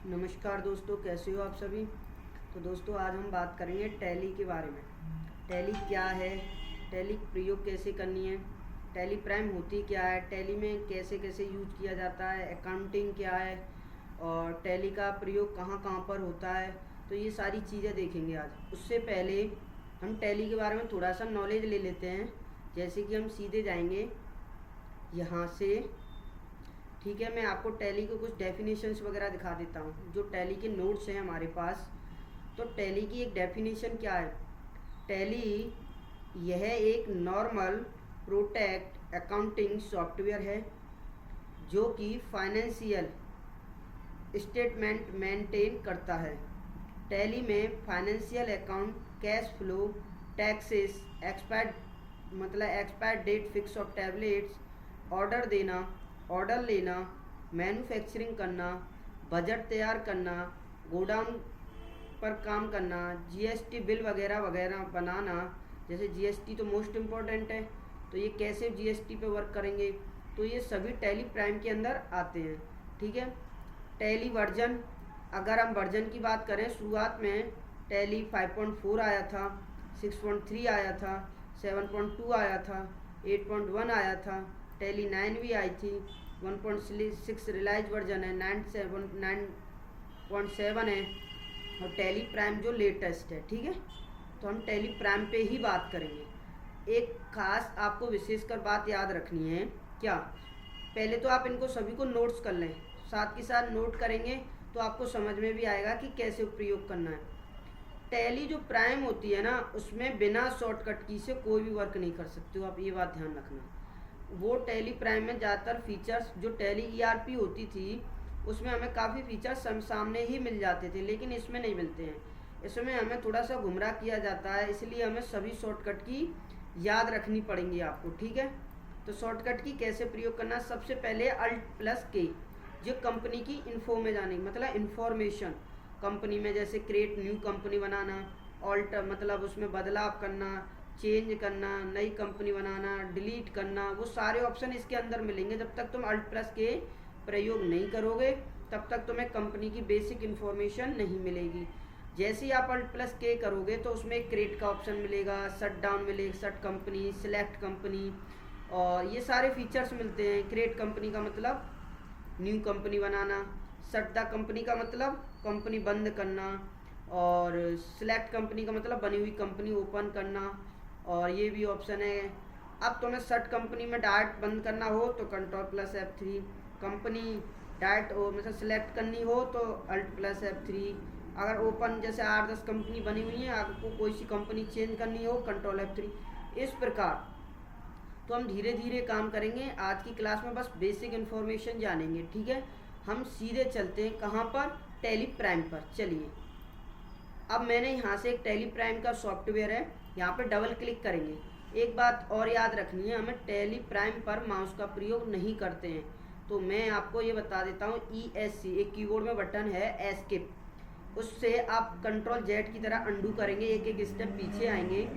नमस्कार दोस्तों, कैसे हो आप सभी। तो दोस्तों, आज हम बात करेंगे टैली के बारे में। टैली क्या है, टैली प्रयोग कैसे करनी है, टैली प्राइम होती क्या है, टैली में कैसे कैसे यूज किया जाता है, अकाउंटिंग क्या है और टैली का प्रयोग कहाँ कहाँ पर होता है। तो ये सारी चीज़ें देखेंगे आज। उससे पहले हम टैली के बारे में थोड़ा सा नॉलेज ले लेते हैं। जैसे कि हम सीधे जाएंगे यहाँ से। ठीक है, मैं आपको टैली के कुछ डेफिनेशंस वगैरह दिखा देता हूँ जो टैली के नोट्स हैं हमारे पास। तो टैली की एक डेफिनेशन क्या है। टैली यह एक नॉर्मल प्रोटेक्ट अकाउंटिंग सॉफ्टवेयर है जो कि फाइनेंशियल स्टेटमेंट मेंटेन करता है। टैली में financial account, cash flow, taxes, expire date fix of tablets, order देना, ऑर्डर लेना, मैन्युफैक्चरिंग करना, बजट तैयार करना, गोडाउन पर काम करना, जीएसटी बिल वगैरह वगैरह बनाना। जैसे जीएसटी तो मोस्ट इम्पॉर्टेंट है, तो ये कैसे जीएसटी पे वर्क करेंगे, तो ये सभी टैली प्राइम के अंदर आते हैं। ठीक है, टैली वर्जन, अगर हम वर्जन की बात करें, शुरुआत में टैली 5.4 आया था, 6.3 आया था, 7.2 आया था, 8.1 आया था, टैली 9 भी आई थी, 1.6 रिलाइज वर्जन है, 9.7 है और टैली प्राइम जो लेटेस्ट है। ठीक है, तो हम टैली प्राइम पे ही बात करेंगे। एक खास आपको विशेषकर बात याद रखनी है। क्या, पहले तो आप इनको सभी को नोट्स कर लें, साथ के साथ नोट करेंगे तो आपको समझ में भी आएगा कि कैसे प्रयोग करना है। टैली जो प्राइम होती है ना, उसमें बिना शॉर्टकट की से कोई भी वर्क नहीं कर सकते हो आप, ये बात ध्यान रखना। वो टैली प्राइम में ज़्यादातर फीचर्स, जो टैली ईआरपी होती थी उसमें हमें काफ़ी फीचर्स सामने ही मिल जाते थे, लेकिन इसमें नहीं मिलते हैं। इसमें हमें थोड़ा सा गुमराह किया जाता है, इसलिए हमें सभी शॉर्टकट की याद रखनी पड़ेंगी आपको। ठीक है, तो शॉर्टकट की कैसे प्रयोग करना, सबसे पहले Alt+K, जो कंपनी की इन्फो में जाने, मतलब इन्फॉर्मेशन कंपनी में, जैसे क्रिएट न्यू कंपनी बनाना, ऑल्ट मतलब उसमें बदलाव करना, चेंज करना, नई कंपनी बनाना, डिलीट करना, वो सारे ऑप्शन इसके अंदर मिलेंगे। जब तक तुम Alt+K प्रयोग नहीं करोगे तब तक तुम्हें कंपनी की बेसिक इन्फॉर्मेशन नहीं मिलेगी। जैसे ही आप Alt+K करोगे तो उसमें एक क्रिएट का ऑप्शन मिलेगा, शट डाउन मिलेगा, शट कंपनी, सिलेक्ट कंपनी, और ये सारे फीचर्स मिलते हैं। क्रिएट कंपनी का मतलब new company banana, shut the company का मतलब कंपनी बंद करना, और सिलेक्ट कंपनी का मतलब बनी हुई कंपनी ओपन करना, और ये भी ऑप्शन है। अब तुम्हें शट कंपनी में डायरेक्ट बंद करना हो तो Ctrl+F3, कंपनी डायरेक्ट मतलब सिलेक्ट करनी हो तो Alt+F3, अगर ओपन जैसे 8-10 कंपनी बनी हुई है, आपको कोई सी कंपनी चेंज करनी हो Ctrl+F3, इस प्रकार। तो हम धीरे धीरे काम करेंगे, आज की क्लास में बस बेसिक इन्फॉर्मेशन जानेंगे। ठीक है, हम सीधे चलते हैं कहाँ पर, टैली प्राइम पर। चलिए, अब मैंने यहाँ से एक टैली प्राइम का सॉफ्टवेयर है, यहाँ पर डबल क्लिक करेंगे। एक बात और याद रखनी है, हमें टैली प्राइम पर माउस का प्रयोग नहीं करते हैं, तो मैं आपको ये बता देता हूँ। ESC एक कीबोर्ड में बटन है, एस्केप, उससे आप Ctrl+Z की तरह अंडू करेंगे, एक एक स्टेप पीछे आएंगे।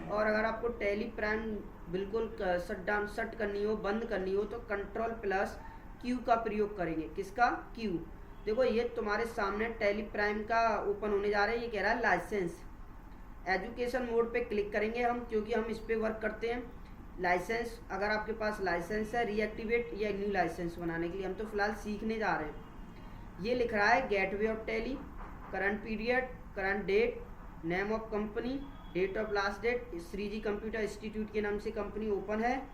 और अगर आपको टैली प्राइम बिल्कुल शट करनी हो, बंद करनी हो, तो Ctrl+Q का प्रयोग करेंगे। किसका, Q। देखो, ये तुम्हारे सामने टैली प्राइम का ओपन होने जा रहा है, ये कह रहा है लाइसेंस। एजुकेशन मोड पे क्लिक करेंगे हम, क्योंकि हम इस पे वर्क करते हैं। लाइसेंस, अगर आपके पास लाइसेंस है, रीएक्टिवेट या न्यू लाइसेंस बनाने के लिए, हम तो फिलहाल सीखने जा रहे हैं। ये लिख रहा है gateway of Tally, current period, current date, name of company, date of last date, Shreeji computer institute के नाम से कंपनी ओपन है।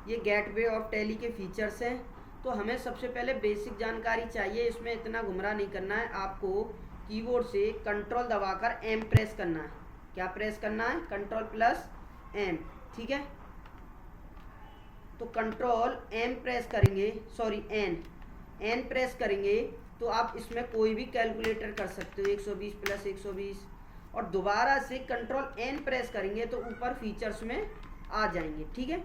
ये गेटवे ऑफ टैली के फीचर्स हैं। तो हमें सबसे पहले बेसिक जानकारी चाहिए, इसमें इतना गुमराह नहीं करना है। आपको कीबोर्ड से कंट्रोल दबाकर M प्रेस करना है। क्या प्रेस करना है, Ctrl+M। ठीक है, तो Ctrl+M प्रेस करेंगे, सॉरी N प्रेस करेंगे तो आप इसमें कोई भी कैलकुलेटर कर सकते हो, 120 + 120, और दोबारा से Ctrl+N प्रेस करेंगे तो ऊपर फीचर्स में आ जाएंगे। ठीक है,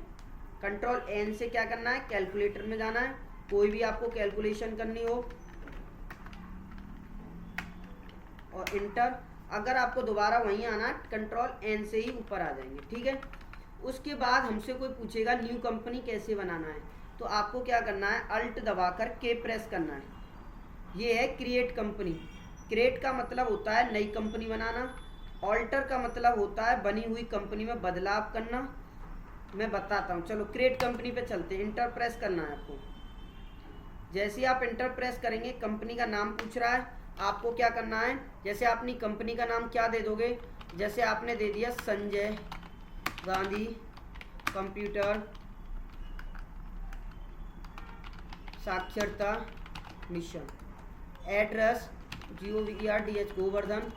Ctrl+N से क्या करना है, कैलकुलेटर में जाना है, कोई भी आपको कैलकुलेशन करनी हो, और इंटर। अगर आपको दोबारा वहीं आना, Ctrl+N से ही ऊपर आ जाएंगे। ठीक है, उसके बाद हमसे कोई पूछेगा न्यू कंपनी कैसे बनाना है, तो आपको क्या करना है, अल्ट दबाकर K प्रेस करना है। ये है क्रिएट कंपनी। क्रिएट का मतलब होता है नई कंपनी बनाना, ऑल्टर का मतलब होता है बनी हुई कंपनी में बदलाव करना। मैं बताता हूँ, चलो क्रिएट कंपनी पे चलते हैं। इंटर प्रेस करना है आपको। जैसे ही आप इंटर प्रेस करेंगे, कंपनी का नाम पूछ रहा है, आपको क्या करना है, जैसे अपनी कंपनी का नाम क्या दे दोगे, जैसे आपने दे दिया संजय गांधी कंप्यूटर साक्षरता मिशन, एड्रेस GOVERDH गोवर्धन,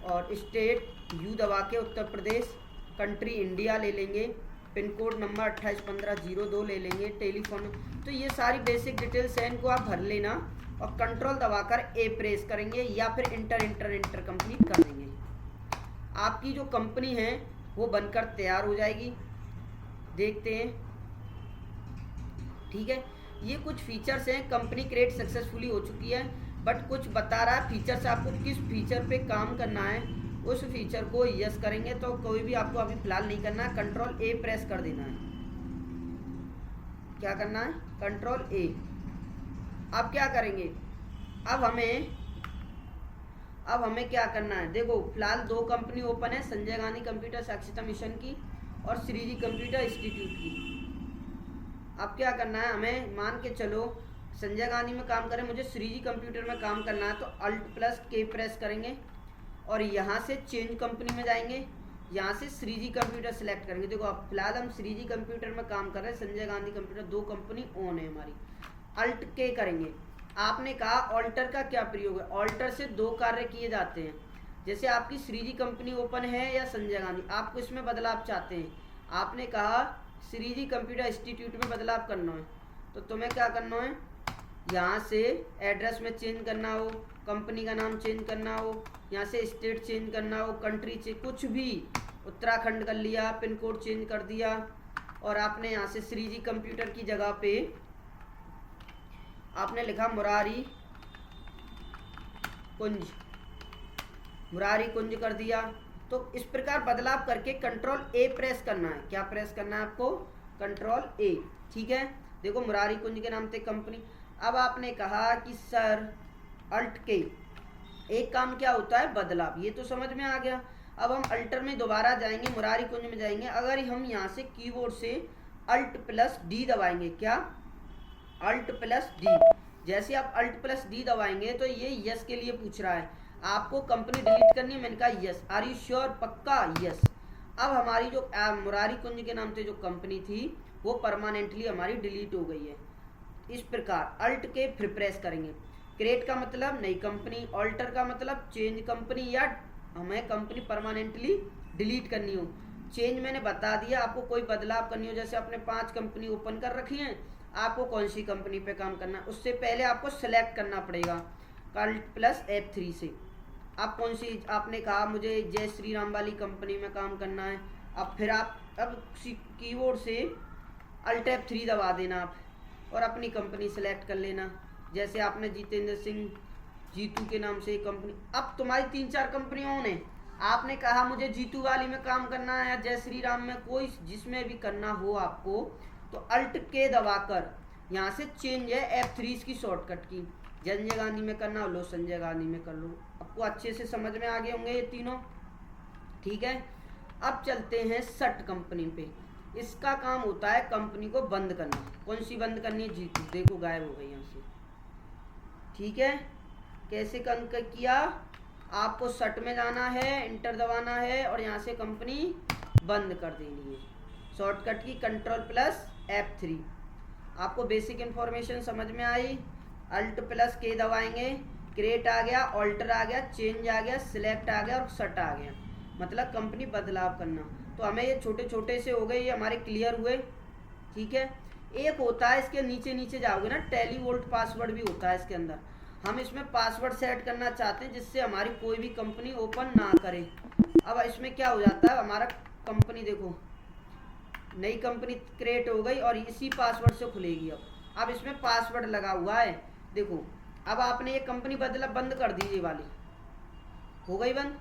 और स्टेट यू दबा के उत्तर प्रदेश, कंट्री इंडिया ले लेंगे, पिन कोड नंबर 281502 ले लेंगे, टेलीफोन। तो ये सारी बेसिक डिटेल्स हैं, इनको आप भर लेना और कंट्रोल दबाकर ए प्रेस करेंगे या फिर इंटर इंटर इंटर कंप्लीट कर देंगे। आपकी जो कंपनी है वो बनकर तैयार हो जाएगी। देखते हैं, ठीक है। ये कुछ फीचर्स हैं, कंपनी क्रिएट सक्सेसफुली हो चुकी है, बट कुछ बता रहा है फीचर्स, आपको किस फीचर पे काम करना है उस फीचर को यस करेंगे। तो कोई भी आपको अभी फिलहाल नहीं करना है, कंट्रोल ए प्रेस कर देना है। क्या करना है, कंट्रोल ए। अब क्या करेंगे, अब हमें क्या करना है, देखो फिलहाल 2 कंपनी ओपन है, संजय गांधी कंप्यूटर साक्षरता मिशन की और श्रीजी कंप्यूटर इंस्टीट्यूट की। अब क्या करना है, हमें मान के चलो संजय गांधी में काम करें, मुझे श्रीजी कंप्यूटर में काम करना है, तो Alt+K प्रेस करेंगे और यहाँ से चेंज कंपनी में जाएंगे, यहाँ से श्रीजी कंप्यूटर सेलेक्ट करेंगे। देखो अब फिलहाल हम श्रीजी कंप्यूटर में काम कर रहे हैं, Sanjay Gandhi computer 2 company on है हमारी। Alt+K करेंगे। आपने कहा ऑल्टर का क्या प्रयोग है, ऑल्टर से 2 कार्य किए जाते हैं। जैसे आपकी श्रीजी कंपनी ओपन है या संजय गांधी, आपको इसमें बदलाव चाहते हैं, आपने कहा श्रीजी कंप्यूटर इंस्टीट्यूट में बदलाव करना है, तो तुम्हें क्या करना है, यहाँ से एड्रेस में चेंज करना हो, कंपनी का नाम चेंज करना हो, यहाँ से स्टेट चेंज करना हो, कंट्री चेंज, कुछ भी, उत्तराखंड कर लिया, पिन कोड चेंज कर दिया, और आपने यहाँ से श्रीजी कंप्यूटर की जगह पे आपने लिखा मुरारी कुंज कर दिया। तो इस प्रकार बदलाव करके कंट्रोल ए प्रेस करना है। क्या प्रेस करना है आपको, कंट्रोल ए, ठीक है। देखो मुरारी कुंज के नाम से कंपनी। अब आपने कहा कि सर Alt+K, एक काम क्या होता है, बदलाव, ये तो समझ में आ गया। अब हम अल्टर में दोबारा जाएंगे, मुरारी कुंज में जाएंगे, अगर हम यहाँ से कीबोर्ड से Alt+D दबाएंगे, क्या Alt+D, जैसे आप Alt+D दबाएंगे तो ये यस के लिए पूछ रहा है, आपको कंपनी डिलीट करनी है, मैंने कहा यस, आर यू श्योर, पक्का, यस। अब हमारी जो मुरारी कुंज के नाम से जो कंपनी थी वो परमानेंटली हमारी डिलीट हो गई है। इस प्रकार Alt+K फिर प्रेस करेंगे। क्रिएट का मतलब नई कंपनी, ऑल्टर का मतलब चेंज कंपनी, या हमें कंपनी परमानेंटली डिलीट करनी हो। चेंज मैंने बता दिया, आपको कोई बदलाव करनी हो, जैसे आपने 5 कंपनी ओपन कर रखी हैं, आपको कौन सी कंपनी पे काम करना है, उससे पहले आपको सेलेक्ट करना पड़ेगा Alt+F3 से। आप कौन सी, आपने कहा मुझे जय श्री राम वाली कंपनी में काम करना है, अब फिर आप कीबोर्ड से Alt+F3 दबा देना आप और अपनी कंपनी सेलेक्ट कर लेना। जैसे आपने जितेंद्र सिंह जीतू के नाम से कंपनी, अब तुम्हारी 3-4 कंपनी ऑन है, आपने कहा मुझे जीतू वाली में काम करना है या जय श्री राम में, कोई जिसमें भी करना हो आपको, तो Alt+K दबाकर यहाँ से चेंज है F3 की शॉर्टकट की, संजय गांधी में करना हो लो, संजय गांधी में कर लो। आपको अच्छे से समझ में आ गए होंगे ये तीनों, ठीक है। अब चलते हैं सट कंपनी पे। इसका काम होता है कंपनी को बंद करना। कौन सी बंद करनी है, जीतू, देखो गायब हो गई यहाँ से, ठीक है। कैसे किया, आपको सट में जाना है, इंटर दबाना है और यहाँ से कंपनी बंद कर देनी है, शॉर्टकट की Ctrl+F3। आपको बेसिक इन्फॉर्मेशन समझ में आई। Alt+K दबाएंगे, क्रिएट आ गया, ऑल्टर आ गया, चेंज आ गया, सिलेक्ट आ गया और सट आ गया, मतलब कंपनी बदलाव करना। तो हमें ये छोटे छोटे से हो गए, ये हमारे क्लियर हुए, ठीक है। एक होता है इसके नीचे नीचे जाओगे ना, टेलीवोल्ट पासवर्ड भी होता है इसके अंदर। हम इसमें पासवर्ड सेट करना चाहते हैं जिससे हमारी कोई भी कंपनी ओपन ना करे। अब इसमें क्या हो जाता है, हमारा कंपनी देखो नई कंपनी क्रिएट हो गई और इसी पासवर्ड से खुलेगी। अब इसमें पासवर्ड लगा हुआ है, देखो अब आपने ये कंपनी बंद कर दी, ये वाली हो गई बंद।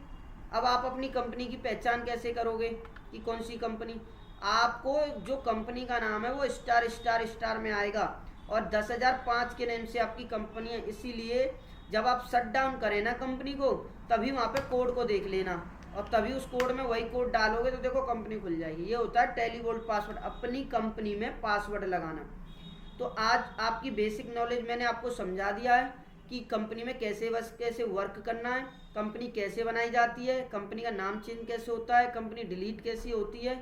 अब आप अपनी कंपनी की पहचान कैसे करोगे कि कौन सी कंपनी, आपको जो कंपनी का नाम है वो स्टार स्टार स्टार में आएगा और 10,005 के नेम से आपकी कंपनी है, इसीलिए जब आप शट डाउन करें ना कंपनी को, तभी वहाँ पे कोड को देख लेना, और तभी उस कोड में वही कोड डालोगे तो देखो कंपनी खुल जाएगी। ये होता है टेलीवोल्ट पासवर्ड, अपनी कंपनी में पासवर्ड लगाना। तो आज आपकी बेसिक नॉलेज मैंने आपको समझा दिया है कि कंपनी में कैसे वर्क करना है, कंपनी कैसे बनाई जाती है, कंपनी का नाम चेंज कैसे होता है, कंपनी डिलीट कैसी होती है,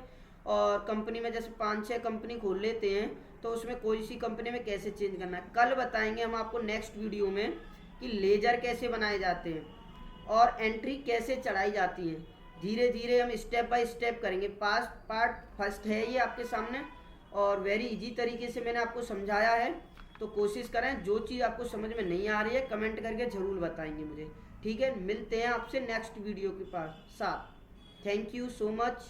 और कंपनी में जैसे 5-6 कंपनी खोल लेते हैं तो उसमें कोई सी कंपनी में कैसे चेंज करना है। कल बताएंगे हम आपको नेक्स्ट वीडियो में कि लेजर कैसे बनाए जाते हैं और एंट्री कैसे चढ़ाई जाती है। धीरे धीरे हम स्टेप बाय स्टेप करेंगे। पार्ट फर्स्ट है ये आपके सामने, और वेरी इजी तरीके से मैंने आपको समझाया है। तो कोशिश करें, जो चीज़ आपको समझ में नहीं आ रही है कमेंट करके ज़रूर बताएंगे मुझे, ठीक है। मिलते हैं आपसे नेक्स्ट वीडियो के साथ। Thank you so much.